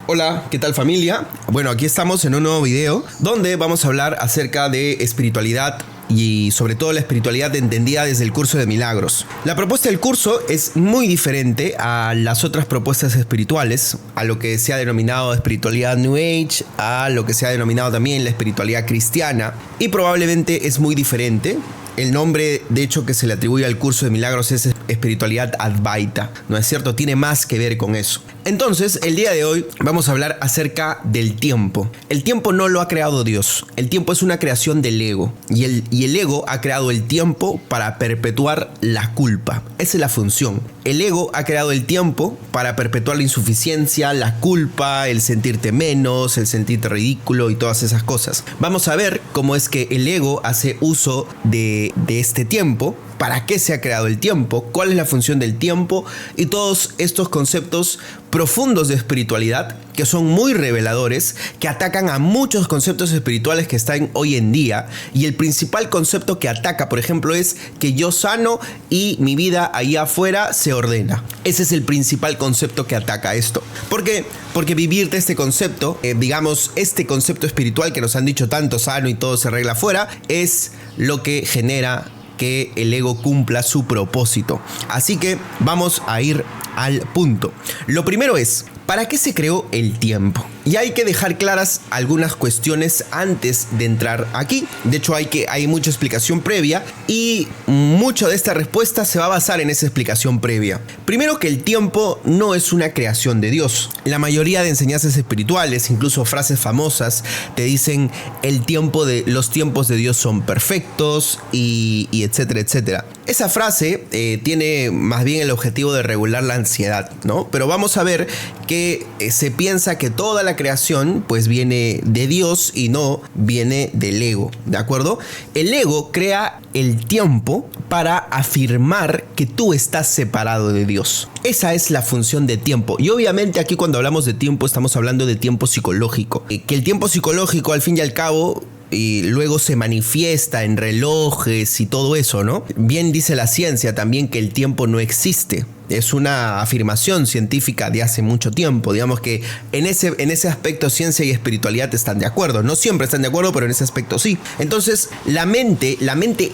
Hola, ¿qué tal familia? Bueno, aquí estamos en un nuevo video donde vamos a hablar acerca de espiritualidad y sobre todo la espiritualidad entendida desde el curso de milagros. La propuesta del curso es muy diferente a las otras propuestas espirituales, a lo que se ha denominado espiritualidad New Age, a lo que se ha denominado también la espiritualidad cristiana, y probablemente es muy diferente. El nombre, de hecho, que se le atribuye al curso de milagros es espiritualidad Advaita, ¿no es cierto? Tiene más que ver con eso. Entonces, el día de hoy vamos a hablar acerca del tiempo. El tiempo no lo ha creado Dios. El tiempo es una creación del ego. Y el ego ha creado el tiempo para perpetuar la culpa. Esa es la función. El ego ha creado el tiempo para perpetuar la insuficiencia, la culpa, el sentirte menos, el sentirte ridículo y todas esas cosas. Vamos a ver cómo es que el ego hace uso de este tiempo. ¿Para qué se ha creado el tiempo? ¿Cuál es la función del tiempo? Y todos estos conceptos profundos de espiritualidad que son muy reveladores, que atacan a muchos conceptos espirituales que están hoy en día. Y el principal concepto que ataca, por ejemplo, es que yo sano y mi vida allá afuera se ordena. Ese es el principal concepto que ataca esto. ¿Por qué? Porque vivir de este concepto, este concepto espiritual que nos han dicho tanto, sano y todo se arregla afuera, es lo que genera que el ego cumpla su propósito. Así que vamos a ir al punto. Lo primero es, ¿para qué se creó el tiempo? Y hay que dejar claras algunas cuestiones antes de entrar aquí. De hecho, hay mucha explicación previa y mucho de esta respuesta se va a basar en esa explicación previa. Primero, que el tiempo no es una creación de Dios. La mayoría de enseñanzas espirituales, incluso frases famosas, te dicen los tiempos de Dios son perfectos y etcétera, etcétera. Esa frase tiene más bien el objetivo de regular la ansiedad, ¿no? Pero vamos a ver que se piensa que toda la creación pues viene de Dios y no viene del ego, ¿de acuerdo? El ego crea el tiempo para afirmar que tú estás separado de Dios. Esa es la función de tiempo. Y obviamente aquí cuando hablamos de tiempo estamos hablando de tiempo psicológico. Que el tiempo psicológico al fin y al cabo y luego se manifiesta en relojes y todo eso, ¿no? Bien dice la ciencia también que el tiempo no existe. Es una afirmación científica de hace mucho tiempo. Digamos que en ese aspecto ciencia y espiritualidad están de acuerdo. No siempre están de acuerdo, pero en ese aspecto sí. Entonces, la mente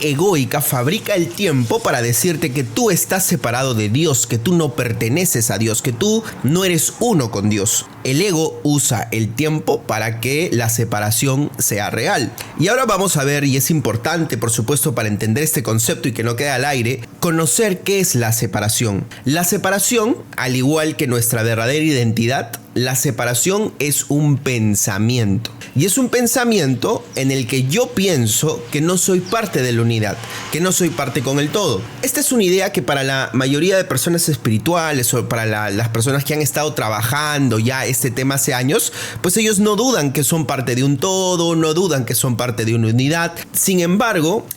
egoica fabrica el tiempo para decirte que tú estás separado de Dios, que tú no perteneces a Dios, que tú no eres uno con Dios. El ego usa el tiempo para que la separación sea real. Y ahora vamos a ver, y es importante, por supuesto, para entender este concepto y que no quede al aire, conocer qué es la separación. La separación, al igual que nuestra verdadera identidad, la separación es un pensamiento. Y es un pensamiento en el que yo pienso que no soy parte de la unidad, que no soy parte con el todo. Esta es una idea que para la mayoría de personas espirituales o para las personas que han estado trabajando ya este tema hace años, pues ellos no dudan que son parte de un todo, no dudan que son parte de una unidad. Sin embargo,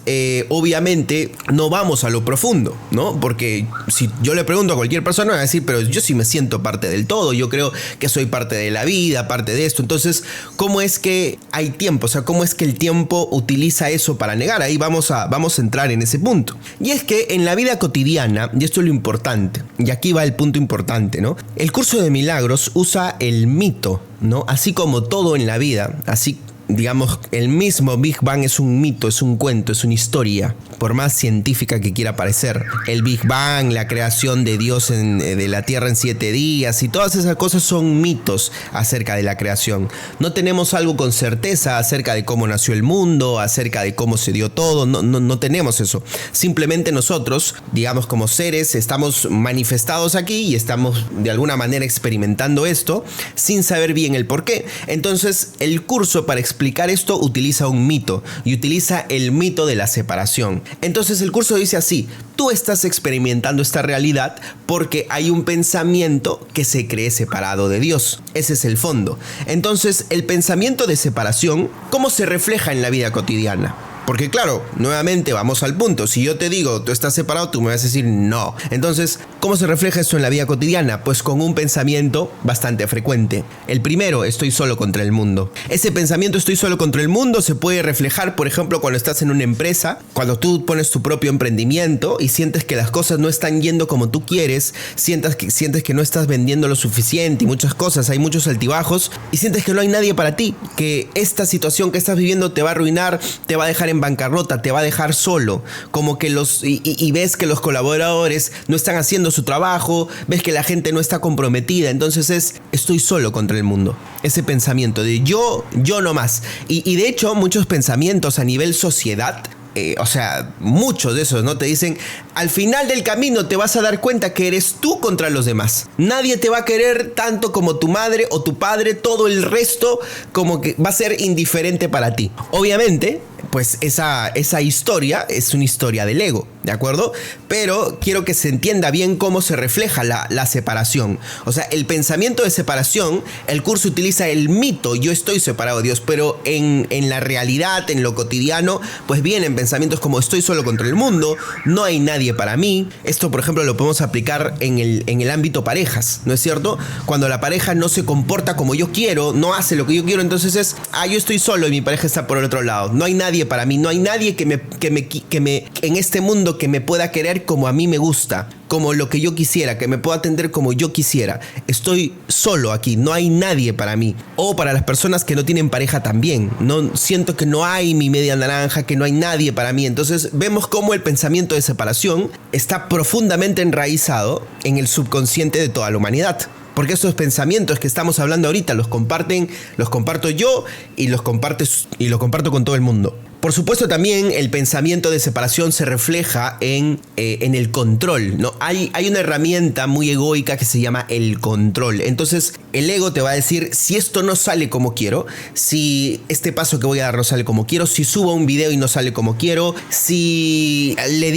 obviamente no vamos a lo profundo, ¿no? Porque si yo le pregunto a cualquier persona, va a decir, pero yo sí me siento parte del todo, yo creo que soy parte de la vida, parte de esto. Entonces, ¿cómo es que hay tiempo? O sea, ¿cómo es que el tiempo utiliza eso para negar? Ahí vamos a entrar en ese punto. Y es que en la vida cotidiana, y esto es lo importante, y aquí va el punto importante, ¿no? El curso de milagros usa el mito, ¿no? Así como todo en la vida, así digamos, el mismo Big Bang es un mito, es un cuento, es una historia, por más científica que quiera parecer. El Big Bang, la creación de Dios de la Tierra en 7 días y todas esas cosas son mitos acerca de la creación. No tenemos algo con certeza acerca de cómo nació el mundo, acerca de cómo se dio todo, no tenemos eso. Simplemente nosotros, digamos como seres, estamos manifestados aquí y estamos de alguna manera experimentando esto sin saber bien el por qué. Entonces el curso para explicar esto utiliza un mito y utiliza el mito de la separación. Entonces el curso dice así: tú estás experimentando esta realidad porque hay un pensamiento que se cree separado de Dios. Ese es el fondo. Entonces el pensamiento de separación, ¿cómo se refleja en la vida cotidiana? Porque claro, nuevamente vamos al punto. Si yo te digo, tú estás separado, tú me vas a decir no. Entonces, ¿Cómo se refleja esto en la vida cotidiana? Pues con un pensamiento bastante frecuente. El primero, estoy solo contra el mundo. Ese pensamiento, estoy solo contra el mundo, se puede reflejar, por ejemplo, cuando estás en una empresa, cuando tú pones tu propio emprendimiento y sientes que las cosas no están yendo como tú quieres, sientes que no estás vendiendo lo suficiente y muchas cosas, hay muchos altibajos y sientes que no hay nadie para ti, que esta situación que estás viviendo te va a arruinar, te va a dejar en bancarrota, te va a dejar solo, como que y ves que los colaboradores no están haciendo su trabajo, ves que la gente no está comprometida, entonces estoy solo contra el mundo. Ese pensamiento de yo no más. Y de hecho muchos pensamientos a nivel sociedad, muchos de esos, ¿no? Te dicen, al final del camino te vas a dar cuenta que eres tú contra los demás. Nadie te va a querer tanto como tu madre o tu padre, todo el resto como que va a ser indiferente para ti. Obviamente, pues esa historia es una historia del ego, ¿de acuerdo? Pero quiero que se entienda bien cómo se refleja la separación. O sea, el pensamiento de separación, el curso utiliza el mito, yo estoy separado de Dios, pero en la realidad, en lo cotidiano, pues vienen pensamientos como estoy solo contra el mundo, no hay nadie para mí. Esto, por ejemplo, lo podemos aplicar en el ámbito parejas, ¿no es cierto? Cuando la pareja no se comporta como yo quiero, no hace lo que yo quiero, entonces yo estoy solo y mi pareja está por el otro lado. No hay nadie para mí, no hay nadie que me en este mundo que me pueda querer como a mí me gusta, como lo que yo quisiera, que me pueda atender como yo quisiera. Estoy solo aquí, no hay nadie para mí. O para las personas que no tienen pareja también, no siento que no hay mi media naranja, que no hay nadie para mí. Entonces vemos cómo el pensamiento de separación está profundamente enraizado en el subconsciente de toda la humanidad. Porque esos pensamientos que estamos hablando ahorita los comparto yo y los comparto con todo el mundo. Por supuesto, también el pensamiento de separación se refleja en el control, ¿no? Hay una herramienta muy egoica que se llama el control. Entonces, el ego te va a decir, si esto no sale como quiero, si este paso que voy a dar no sale como quiero, si subo un video y no sale como quiero, si le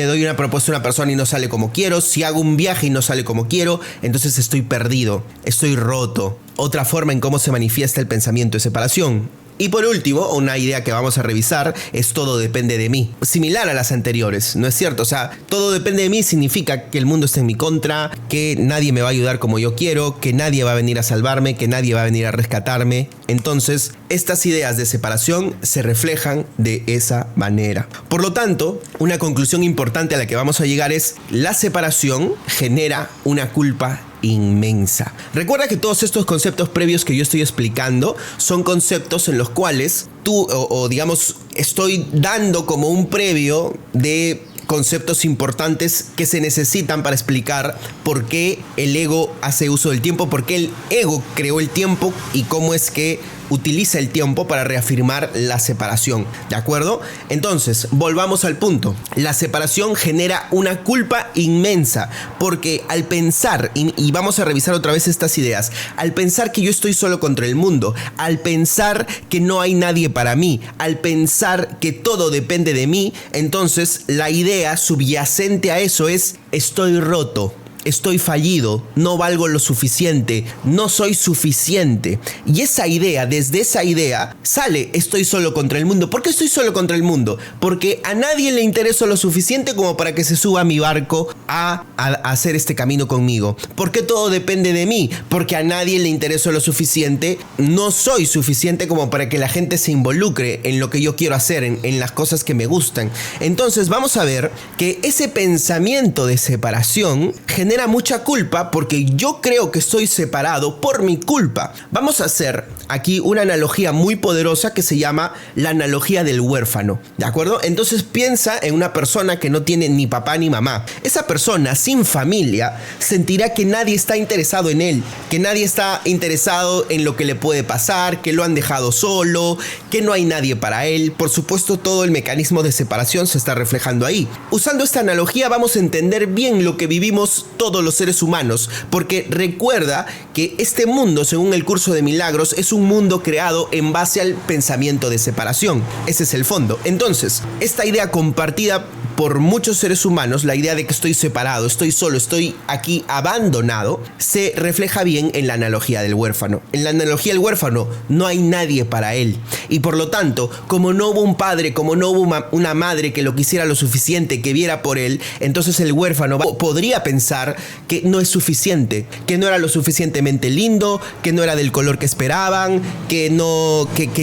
doy una propuesta a una persona y no sale como quiero, si hago un viaje y no sale como quiero, entonces estoy perdido, estoy roto. Otra forma en cómo se manifiesta el pensamiento de separación. Y por último, una idea que vamos a revisar es todo depende de mí. Similar a las anteriores, ¿no es cierto? O sea, todo depende de mí significa que el mundo está en mi contra, que nadie me va a ayudar como yo quiero, que nadie va a venir a salvarme, que nadie va a venir a rescatarme. Entonces, estas ideas de separación se reflejan de esa manera. Por lo tanto, una conclusión importante a la que vamos a llegar es: la separación genera una culpa inmensa. Recuerda que todos estos conceptos previos que yo estoy explicando son conceptos en los cuales tú, digamos, estoy dando como un previo de conceptos importantes que se necesitan para explicar por qué el ego hace uso del tiempo, por qué el ego creó el tiempo y cómo es que utiliza el tiempo para reafirmar la separación, ¿de acuerdo? Entonces, volvamos al punto. La separación genera una culpa inmensa, porque al pensar, y vamos a revisar otra vez estas ideas, al pensar que yo estoy solo contra el mundo, al pensar que no hay nadie para mí, al pensar que todo depende de mí, entonces la idea subyacente a eso es: estoy roto, estoy fallido, no valgo lo suficiente, no soy suficiente. Y esa idea, desde esa idea, sale estoy solo contra el mundo. ¿Por qué estoy solo contra el mundo? Porque a nadie le intereso lo suficiente como para que se suba a mi barco a hacer este camino conmigo. ¿Por qué todo depende de mí? Porque a nadie le intereso lo suficiente, no soy suficiente como para que la gente se involucre en lo que yo quiero hacer, en las cosas que me gustan. Entonces vamos a ver que ese pensamiento de separación genera mucha culpa, porque yo creo que estoy separado por mi culpa. Vamos a hacer aquí una analogía muy poderosa que se llama la analogía del huérfano, ¿de acuerdo? Entonces piensa en una persona que no tiene ni papá ni mamá. Esa persona sin familia sentirá que nadie está interesado en él, que nadie está interesado en lo que le puede pasar, que lo han dejado solo, que no hay nadie para él. Por supuesto, todo el mecanismo de separación se está reflejando ahí. Usando esta analogía vamos a entender bien lo que vivimos todos los seres humanos, porque recuerda que este mundo, según el curso de milagros, es un mundo creado en base al pensamiento de separación. Ese es el fondo. Entonces, esta idea compartida por muchos seres humanos, la idea de que estoy separado, estoy solo, estoy aquí abandonado, se refleja bien en la analogía del huérfano. En la analogía del huérfano no hay nadie para él. Y por lo tanto, como no hubo un padre, como no hubo una madre que lo quisiera lo suficiente, que viera por él, entonces el huérfano podría pensar que no es suficiente, que no era lo suficientemente lindo, que no era del color que esperaban, que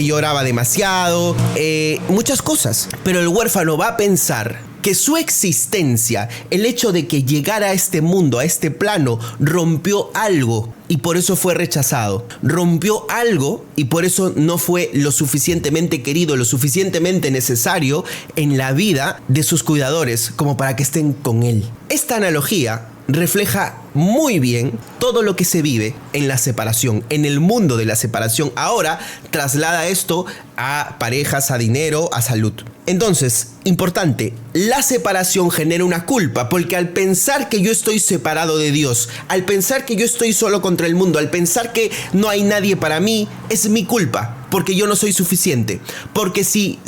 lloraba demasiado, muchas cosas. Pero el huérfano va a pensar que su existencia, el hecho de que llegara a este mundo, a este plano, rompió algo y por eso fue rechazado. Rompió algo y por eso no fue lo suficientemente querido, lo suficientemente necesario en la vida de sus cuidadores como para que estén con él. Esta analogía refleja muy bien todo lo que se vive en la separación, en el mundo de la separación. Ahora traslada esto a parejas, a dinero, a salud. Entonces, importante, la separación genera una culpa, porque al pensar que yo estoy separado de Dios, al pensar que yo estoy solo contra el mundo, al pensar que no hay nadie para mí, es mi culpa, porque yo no soy suficiente. Porque si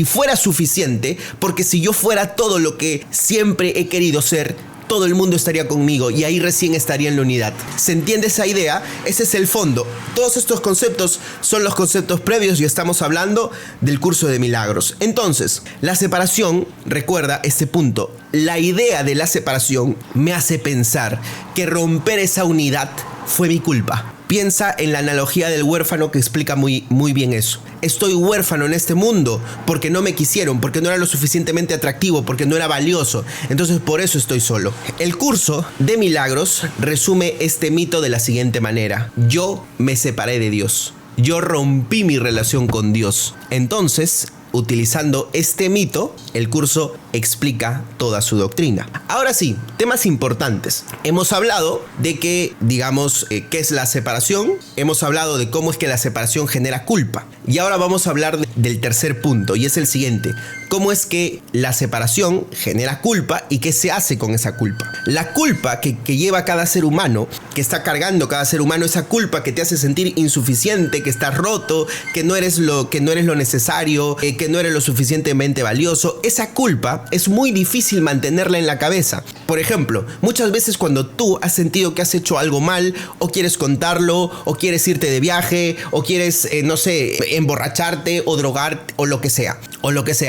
fuera suficiente, porque si yo fuera todo lo que siempre he querido ser, todo el mundo estaría conmigo y ahí recién estaría en la unidad. ¿Se entiende esa idea? Ese es el fondo. Todos estos conceptos son los conceptos previos y estamos hablando del curso de milagros. Entonces, la separación, recuerda este punto, la idea de la separación me hace pensar que romper esa unidad fue mi culpa. Piensa en la analogía del huérfano que explica muy bien eso. Estoy huérfano en este mundo porque no me quisieron, porque no era lo suficientemente atractivo, porque no era valioso. Entonces por eso estoy solo. El curso de milagros resume este mito de la siguiente manera. Yo me separé de Dios. Yo rompí mi relación con Dios. Entonces, utilizando este mito, el curso explica toda su doctrina. Ahora sí, temas importantes. Hemos hablado de que, digamos, qué es la separación. Hemos hablado de cómo es que la separación genera culpa. Y ahora vamos a hablar del tercer punto, y es el siguiente. ¿Cómo es que la separación genera culpa y qué se hace con esa culpa? La culpa que lleva cada ser humano, que está cargando cada ser humano, esa culpa que te hace sentir insuficiente, que estás roto, que no eres lo necesario, que no eres lo suficientemente valioso, esa culpa es muy difícil mantenerla en la cabeza. Por ejemplo, muchas veces cuando tú has sentido que has hecho algo mal, o quieres contarlo, o quieres irte de viaje, o quieres, emborracharte, o drogarte, o lo que sea,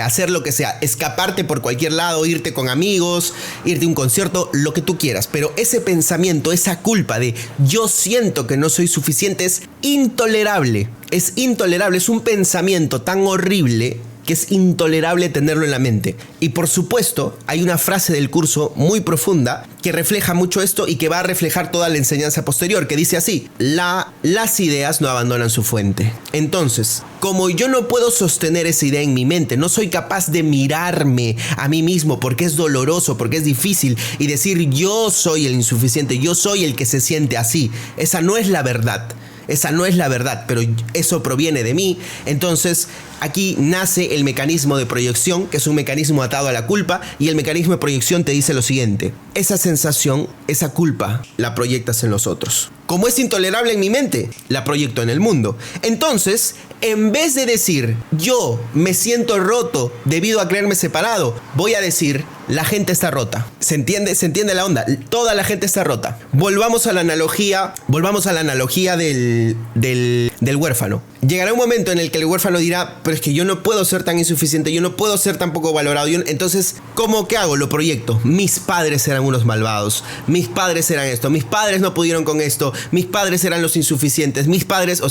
hacer lo que sea, escaparte por cualquier lado, irte con amigos, irte a un concierto, lo que tú quieras, pero ese pensamiento, esa culpa de yo siento que no soy suficiente es intolerable, es un pensamiento tan horrible que es intolerable tenerlo en la mente. Y por supuesto, hay una frase del curso muy profunda que refleja mucho esto y que va a reflejar toda la enseñanza posterior, que dice así: las ideas no abandonan su fuente. Entonces, como yo no puedo sostener esa idea en mi mente, no soy capaz de mirarme a mí mismo porque es doloroso, porque es difícil, y decir yo soy el insuficiente, yo soy el que se siente así. Esa no es la verdad. Esa no es la verdad, pero eso proviene de mí. Entonces, aquí nace el mecanismo de proyección, que es un mecanismo atado a la culpa, y el mecanismo de proyección te dice lo siguiente: esa sensación, esa culpa, la proyectas en los otros. Como es intolerable en mi mente, la proyecto en el mundo. Entonces, en vez de decir yo me siento roto debido a creerme separado, voy a decir la gente está rota. ¿Se entiende la onda? Toda la gente está rota. Volvamos a la analogía del huérfano. Llegará un momento en el que el huérfano dirá, pero es que yo no puedo ser tan insuficiente, yo no puedo ser tan poco valorado. Entonces, ¿qué hago? Lo proyecto. Mis padres eran unos malvados. Mis padres eran esto. Mis padres no pudieron con esto. Mis padres eran los insuficientes. Mis padres,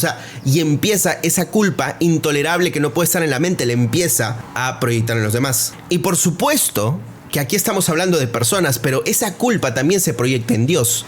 y empieza esa culpa intolerable que no puede estar en la mente, le empieza a proyectar en los demás. Y por supuesto que aquí estamos hablando de personas, pero esa culpa también se proyecta en Dios.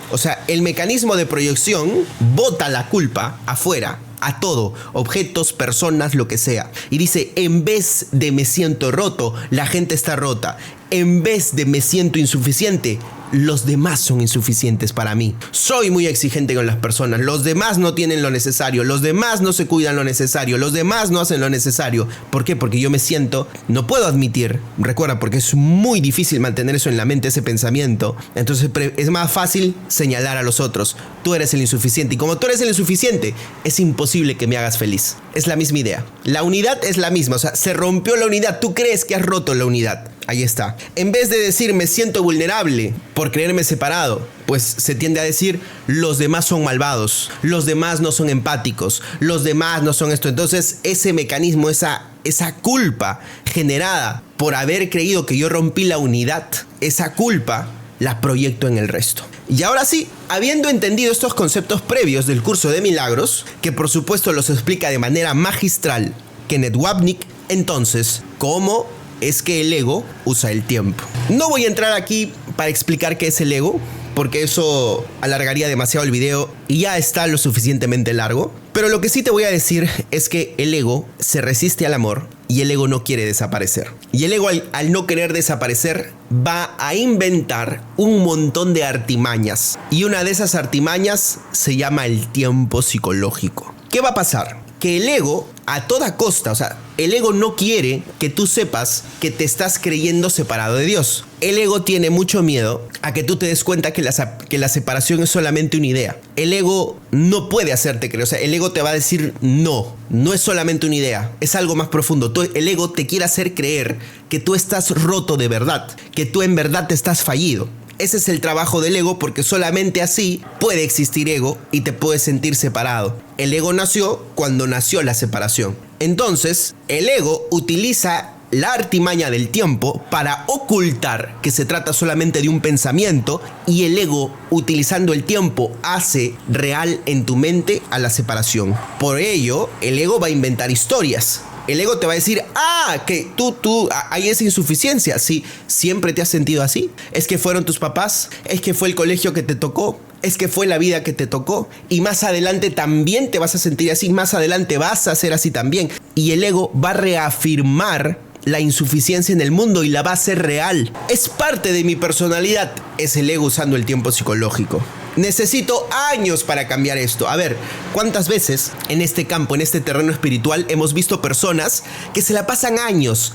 El mecanismo de proyección bota la culpa afuera, a todo, objetos, personas, lo que sea. Y dice, en vez de me siento roto, la gente está rota. En vez de me siento insuficiente, los demás son insuficientes para mí. Soy muy exigente con las personas. Los demás no tienen lo necesario. Los demás no se cuidan lo necesario. Los demás no hacen lo necesario. ¿Por qué? Porque yo me siento, no puedo admitir. Recuerda, porque es muy difícil mantener eso en la mente, ese pensamiento. Entonces es más fácil señalar a los otros. Tú eres el insuficiente. Y como tú eres el insuficiente, es imposible que me hagas feliz. es la misma idea. La unidad es la misma, o sea, se rompió la unidad. Tú crees que has roto la unidad. Ahí está. En vez de decir me siento vulnerable por creerme separado, pues se tiende a decir los demás son malvados, los demás no son empáticos, los demás no son esto. Entonces ese mecanismo, esa culpa generada por haber creído que yo rompí la unidad, esa culpa la proyecto en el resto. Y ahora sí, habiendo entendido estos conceptos previos del curso de milagros, que por supuesto los explica de manera magistral Kenneth Wapnick, entonces, ¿cómo es que el ego usa el tiempo? No voy a entrar aquí para explicar qué es el ego, porque eso alargaría demasiado el video y ya está lo suficientemente largo. Pero lo que sí te voy a decir es que el ego se resiste al amor y el ego no quiere desaparecer. Y el ego al no querer desaparecer va a inventar un montón de artimañas. Y una de esas artimañas se llama el tiempo psicológico. ¿Qué va a pasar? Que el ego a toda costa, o sea, el ego no quiere que tú sepas que te estás creyendo separado de Dios. El ego tiene mucho miedo a que tú te des cuenta que la separación es solamente una idea. El ego no puede hacerte creer, o sea, el ego te va a decir no es solamente una idea, es algo más profundo. El ego te quiere hacer creer que tú estás roto de verdad, que tú en verdad te estás fallido. Ese es el trabajo del ego, porque solamente así puede existir ego y te puedes sentir separado. El ego nació cuando nació la separación. Entonces, el ego utiliza la artimaña del tiempo para ocultar que se trata solamente de un pensamiento, y el ego, utilizando el tiempo, hace real en tu mente a la separación. Por ello, el ego va a inventar historias. El ego te va a decir, que tú, hay esa insuficiencia. Sí, ¿siempre te has sentido así? ¿Es que fueron tus papás? ¿Es que fue el colegio que te tocó? ¿Es que fue la vida que te tocó? Y más adelante también te vas a sentir así, más adelante vas a ser así también. Y el ego va a reafirmar la insuficiencia en el mundo y la va a hacer real. Es parte de mi personalidad. Es el ego usando el tiempo psicológico. Necesito años para cambiar esto. A ver, ¿cuántas veces en este campo, en este terreno espiritual, hemos visto personas que se la pasan años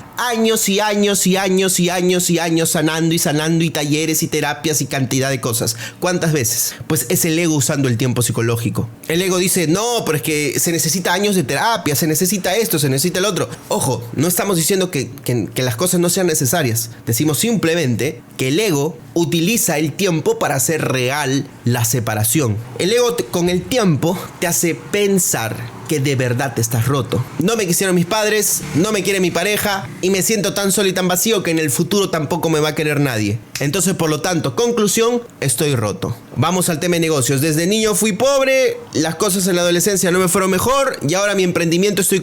sanando y talleres y terapias y cantidad de cosas? ¿Cuántas veces? Pues es el ego usando el tiempo psicológico. El ego dice, no, pero es que se necesita años de terapia, se necesita esto, se necesita el otro. Ojo, no estamos diciendo que las cosas no sean necesarias. Decimos simplemente que el ego utiliza el tiempo para hacer real la separación. El ego con el tiempo te hace pensar que de verdad estás roto. No me quisieron mis padres, no me quiere mi pareja y me siento tan solo y tan vacío que en el futuro tampoco me va a querer nadie. Entonces, por lo tanto, conclusión, estoy roto. Vamos al tema de negocios. Desde niño fui pobre, las cosas en la adolescencia no me fueron mejor y ahora mi emprendimiento estoy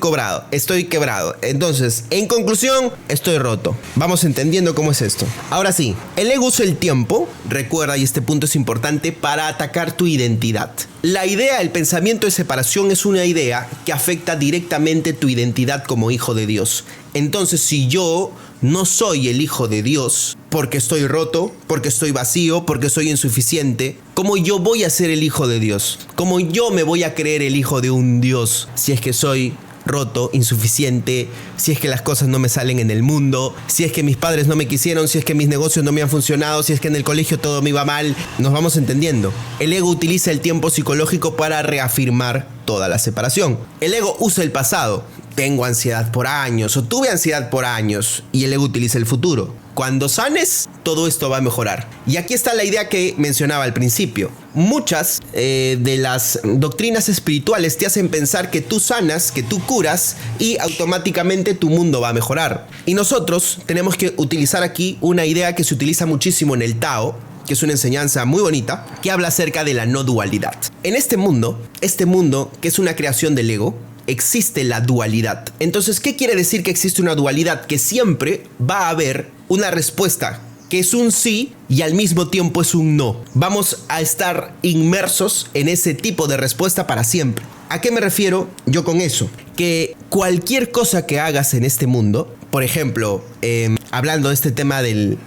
quebrado. Entonces, en conclusión, estoy roto. Vamos entendiendo cómo es esto. Ahora sí, el ego usa el tiempo, recuerda, y este punto es importante, para atacar tu identidad. La idea, el pensamiento de separación es una idea que afecta directamente tu identidad como hijo de Dios. Entonces, si yo no soy el hijo de Dios porque estoy roto, porque estoy vacío, porque soy insuficiente, ¿cómo yo voy a ser el hijo de Dios? ¿Cómo yo me voy a creer el hijo de un Dios si es que soy roto, insuficiente, si es que las cosas no me salen en el mundo, si es que mis padres no me quisieron, si es que mis negocios no me han funcionado, si es que en el colegio todo me iba mal? Nos vamos entendiendo. El ego utiliza el tiempo psicológico para reafirmar toda la separación. El ego usa el pasado. Tengo ansiedad por años o tuve ansiedad por años, y el ego utiliza el futuro. Cuando sanes, todo esto va a mejorar. Y aquí está la idea que mencionaba al principio. Muchas de las doctrinas espirituales te hacen pensar que tú sanas, que tú curas y automáticamente tu mundo va a mejorar. Y nosotros tenemos que utilizar aquí una idea que se utiliza muchísimo en el Tao, que es una enseñanza muy bonita, que habla acerca de la no dualidad. En este mundo que es una creación del ego, existe la dualidad. Entonces, ¿qué quiere decir que existe una dualidad? Que siempre va a haber una respuesta que es un sí y al mismo tiempo es un no. Vamos a estar inmersos en ese tipo de respuesta para siempre. ¿A qué me refiero yo con eso? Que cualquier cosa que hagas en este mundo, por ejemplo, hablando de este tema de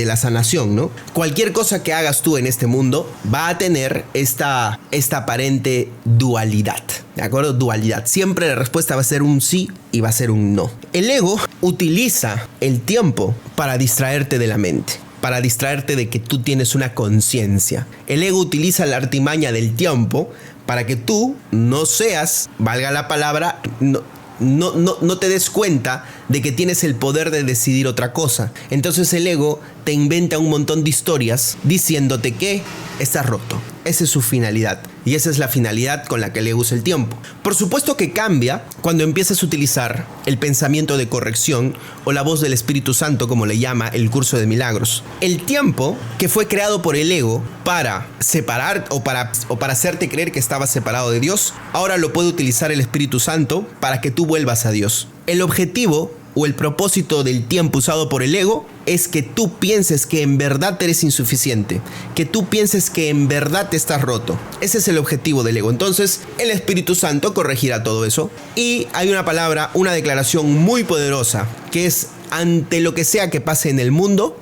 la sanación, ¿no? Cualquier cosa que hagas tú en este mundo va a tener esta aparente dualidad, ¿de acuerdo? Dualidad. Siempre la respuesta va a ser un sí y va a ser un no. El ego utiliza el tiempo para distraerte de la mente. para distraerte de que tú tienes una conciencia. El ego utiliza la artimaña del tiempo para que tú no seas, valga la palabra, no te des cuenta de que tienes el poder de decidir otra cosa. Entonces el ego te inventa un montón de historias diciéndote que estás roto. Esa es su finalidad. Y esa es la finalidad con la que el ego usa el tiempo. Por supuesto que cambia cuando empiezas a utilizar el pensamiento de corrección o la voz del Espíritu Santo, como le llama el curso de milagros. El tiempo que fue creado por el ego para separar o para hacerte creer que estabas separado de Dios, ahora lo puede utilizar el Espíritu Santo para que tú vuelvas a Dios. El objetivo o el propósito del tiempo usado por el ego es que tú pienses que en verdad eres insuficiente, que tú pienses que en verdad te estás roto. Ese es el objetivo del ego. Entonces, el Espíritu Santo corregirá todo eso. Y hay una palabra, una declaración muy poderosa, que es: ante lo que sea que pase en el mundo,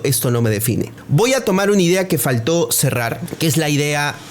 esto no me define. Voy a tomar una idea que faltó cerrar, que es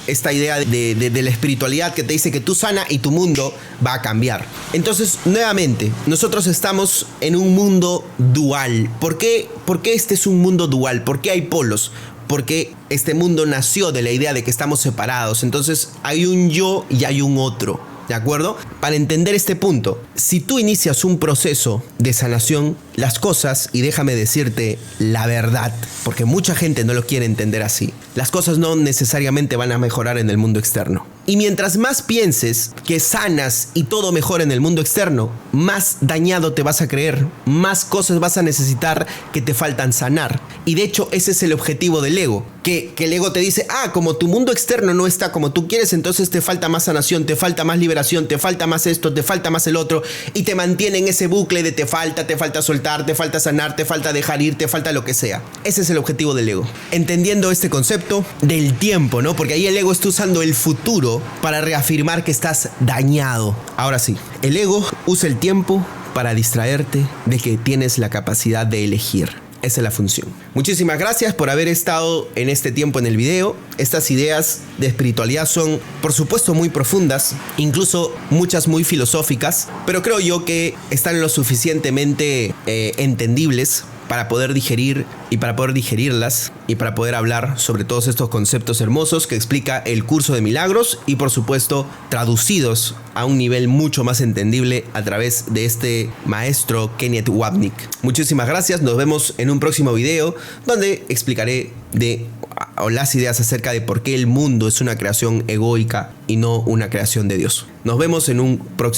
esta idea de la espiritualidad que te dice que tú sana y tu mundo va a cambiar. Entonces, nuevamente, nosotros estamos en un mundo dual. ¿Por qué este es un mundo dual? ¿Por qué hay polos? Porque este mundo nació de la idea de que estamos separados. Entonces, hay un yo y hay un otro. ¿De acuerdo? Para entender este punto, si tú inicias un proceso de sanación, las cosas, y déjame decirte la verdad, porque mucha gente no lo quiere entender así, las cosas no necesariamente van a mejorar en el mundo externo. Y mientras más pienses que sanas y todo mejora en el mundo externo, más dañado te vas a creer, más cosas vas a necesitar que te faltan sanar. Y de hecho ese es el objetivo del ego, que el ego te dice: como tu mundo externo no está como tú quieres, entonces te falta más sanación, te falta más liberación, te falta más esto, te falta más el otro, y te mantiene en ese bucle de te falta soltar, te falta sanar, te falta dejar ir, te falta lo que sea. Ese es el objetivo del ego. Entendiendo este concepto del tiempo, ¿no? Porque ahí el ego está usando el futuro para reafirmar que estás dañado. Ahora sí, el ego usa el tiempo para distraerte de que tienes la capacidad de elegir. Esa es la función. Muchísimas gracias por haber estado en este tiempo en el video. Estas ideas de espiritualidad son, por supuesto, muy profundas, incluso muchas muy filosóficas, pero creo yo que están lo suficientemente entendibles para poder digerir y para poder digerirlas y para poder hablar sobre todos estos conceptos hermosos que explica el curso de milagros y, por supuesto, traducidos a un nivel mucho más entendible a través de este maestro Kenneth Wapnick. Muchísimas gracias, nos vemos en un próximo video donde explicaré las ideas acerca de por qué el mundo es una creación egoica y no una creación de Dios. Nos vemos en un próximo